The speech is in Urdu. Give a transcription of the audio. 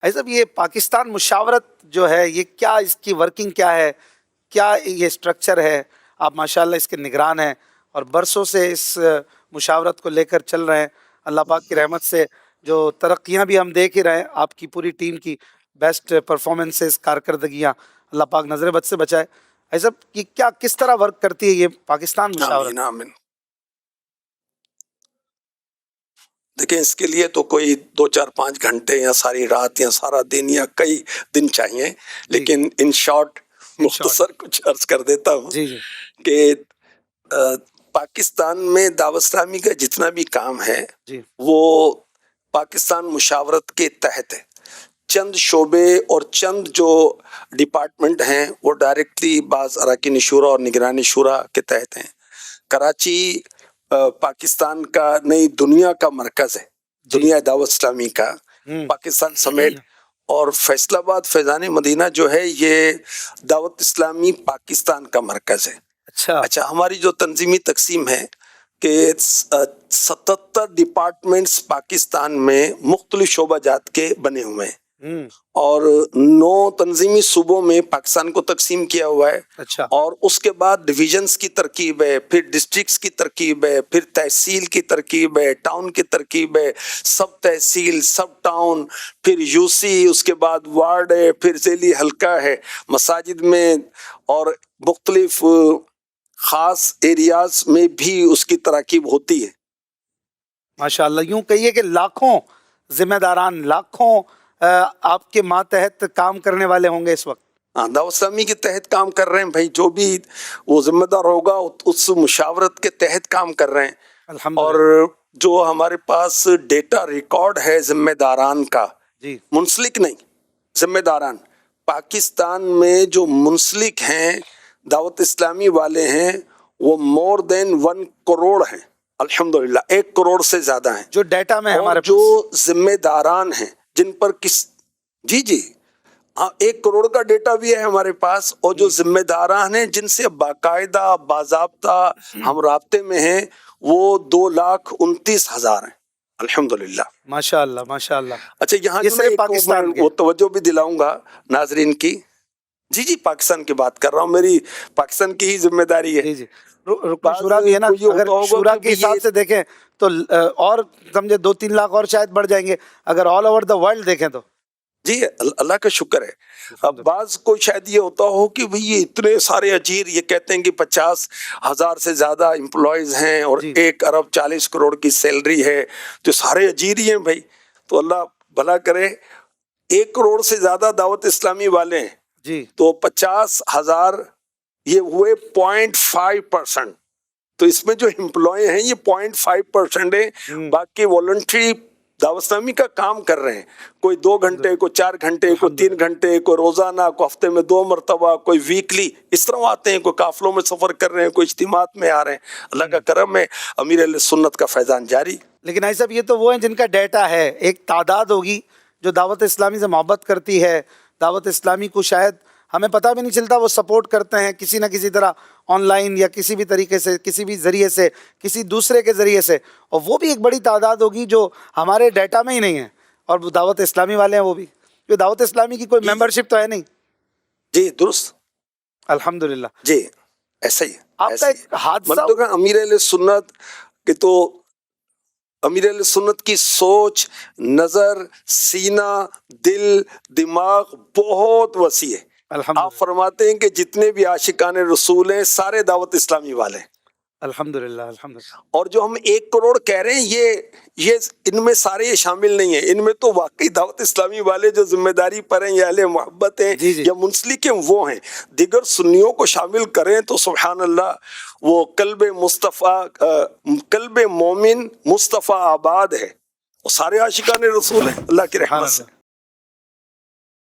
صاحب یہ پاکستان مشاورت جو ہے یہ کیا، اس کی ورکنگ کیا ہے، کیا یہ اسٹرکچر ہے؟ آپ ماشاءاللہ اس کے نگران ہیں اور برسوں سے اس مشاورت کو لے کر چل رہے ہیں. اللہ پاک کی رحمت سے جو ترقیاں بھی ہم دیکھ ہی رہے ہیں، آپ کی پوری ٹیم کی بیسٹ پرفارمنسز، کارکردگیاں، اللہ پاک نظر بد سے بچائے. صاحب یہ کیا، کس طرح ورک کرتی ہے یہ پاکستان مشاورت؟ آمین آمین. دیکھیں اس کے لیے تو کوئی 2-4-5 گھنٹے یا ساری رات یا سارا دن یا کئی دن چاہیے، لیکن ان شارٹ مختصر کچھ عرض کر دیتا ہوں کہ پاکستان میں دعوت اسلامی کا جتنا بھی کام ہے وہ پاکستان مشاورت کے تحت ہے. چند شعبے اور چند جو ڈپارٹمنٹ ہیں وہ ڈائریکٹلی بعض اراکین شورا اور نگرانی شورا کے تحت ہیں. کراچی پاکستان کا نئی دنیا کا مرکز ہے، دنیا دعوت اسلامی کا، پاکستان سمیت. اور فیصل آباد فیضان مدینہ جو ہے یہ دعوت اسلامی پاکستان کا مرکز ہے. اچھا ہماری جو تنظیمی تقسیم ہے کہ 77 ڈپارٹمنٹس پاکستان میں مختلف شعبہ جات کے بنے ہوئے ہیں اور 9 تنظیمی صوبوں میں پاکستان کو تقسیم کیا ہوا ہے. اور اس کے بعد ڈویژنز کی ترکیب ہے، پھر ڈسٹرکٹس کی ترکیب ہے، پھر تحصیل کی ترکیب ہے، ٹاؤن کی ترکیب ہے، سب تحصیل، سب ٹاؤن، پھر یو سی، اس کے بعد وارڈ ہے، پھر ذیلی حلقہ ہے، مساجد میں اور مختلف خاص ایریاز میں بھی اس کی تراکیب ہوتی ہے. ماشاءاللہ یوں کہیے کہ لاکھوں ذمہ داران، لاکھوں آپ کے ماتحت کام کرنے والے ہوں گے اس وقت. دعوت اسلامی کے تحت کام کر رہے ہیں بھائی، جو بھی وہ ذمہ دار ہوگا اس مشاورت کے تحت کام کر رہے ہیں. اور جو ہمارے پاس ڈیٹا ریکارڈ ہے ذمہ داران کا، منسلک نہیں، ذمہ داران پاکستان میں جو منسلک ہیں دعوت اسلامی والے ہیں وہ مور دین 1 کروڑ ہیں. الحمدللہ 1 کروڑ سے زیادہ ہیں جو ڈیٹا میں ہمارے جو ذمہ داران ہیں جن پر جی ہاں 1 کروڑ کا ڈیٹا بھی ہے ہمارے پاس. اور جو ذمہ داران ہیں جن سے باقاعدہ باضابطہ ہم رابطے میں ہیں وہ 2,29,000 ہیں الحمدللہ. ماشاءاللہ ماشاءاللہ. اچھا یہاں پاکستان وہ توجہ بھی دلاؤں گا ناظرین کی. جی پاکستان کی بات کر رہا ہوں، میری پاکستان کی ہی ذمہ داری ہے. شورا بھی ہے نا، اگر شورا کے حساب سے دیکھیں تو اور سمجھے 2-3 لاکھ اور شاید بڑھ جائیں گے اگر آل اوور دا ورلڈ دیکھیں تو. جی اللہ کا شکر ہے. اب بعض کو شاید یہ ہوتا ہو کہ بھئی یہ اتنے سارے اجیر، یہ کہتے ہیں کہ 50,000 سے زیادہ امپلائیز ہیں اور 1 ارب 40 کروڑ کی سیلری ہے تو سارے اجیر ہی ہیں بھائی. تو اللہ بھلا کرے، 1 کروڑ سے زیادہ دعوت اسلامی والے ہیں تو 50,000 یہ ہوئے 0.5%. تو اس میں جو امپلائی ہیں یہ 0.5% ہیں، باقی والنٹری دعوت اسلامی کا کام کر رہے ہیں. کوئی 2 گھنٹے، کوئی 4 گھنٹے، کوئی 3 گھنٹے، کوئی روزانہ، کوئی ہفتے میں 2 مرتبہ، کوئی ویکلی، اس طرح آتے ہیں. کوئی قافلوں میں سفر کر رہے ہیں، کوئی اجتماعات میں آ رہے ہیں. اللہ کا کرم ہے، امیر اہل سنت کا فیضان جاری. لیکن ایسا بھی یہ تو وہ ہیں جن کا ڈیٹا ہے، ایک تعداد ہوگی جو دعوت اسلامی سے محبت کرتی ہے، دعوت اسلامی کو شاید ہمیں پتہ بھی نہیں چلتا وہ سپورٹ کرتے ہیں کسی نہ کسی طرح، آن لائن یا کسی بھی طریقے سے، کسی بھی ذریعے سے، کسی دوسرے کے ذریعے سے. اور وہ بھی ایک بڑی تعداد ہوگی جو ہمارے ڈیٹا میں ہی نہیں ہے اور وہ دعوت اسلامی والے ہیں. وہ بھی جو دعوت اسلامی کی کوئی ممبرشپ تو ہے نہیں. جی درست، الحمدللہ. جی ایسا ہی. آپ کا ایک حادثہ امیر اہل سنت کہ تو امیر اہل سنت کی سوچ، نظر، سینہ، دل، دماغ بہت وسیع ہے. آپ فرماتے ہیں کہ جتنے بھی عاشقان رسول ہیں سارے دعوت اسلامی والے ہیں. الحمدللہ الحمدللہ. اور جو ہم 1 کروڑ کہہ رہے ہیں یہ ان میں سارے یہ شامل نہیں ہیں. ان میں تو واقعی دعوت اسلامی والے جو ذمہ داری پر ہیں یا اہل محبت ہیں یا منسلک ہیں وہ ہیں. دیگر سنیوں کو شامل کریں تو سبحان اللہ وہ قلب مومن مصطفیٰ آباد ہے. وہ سارے عاشقان رسول ہیں اللہ کی رحمت سے.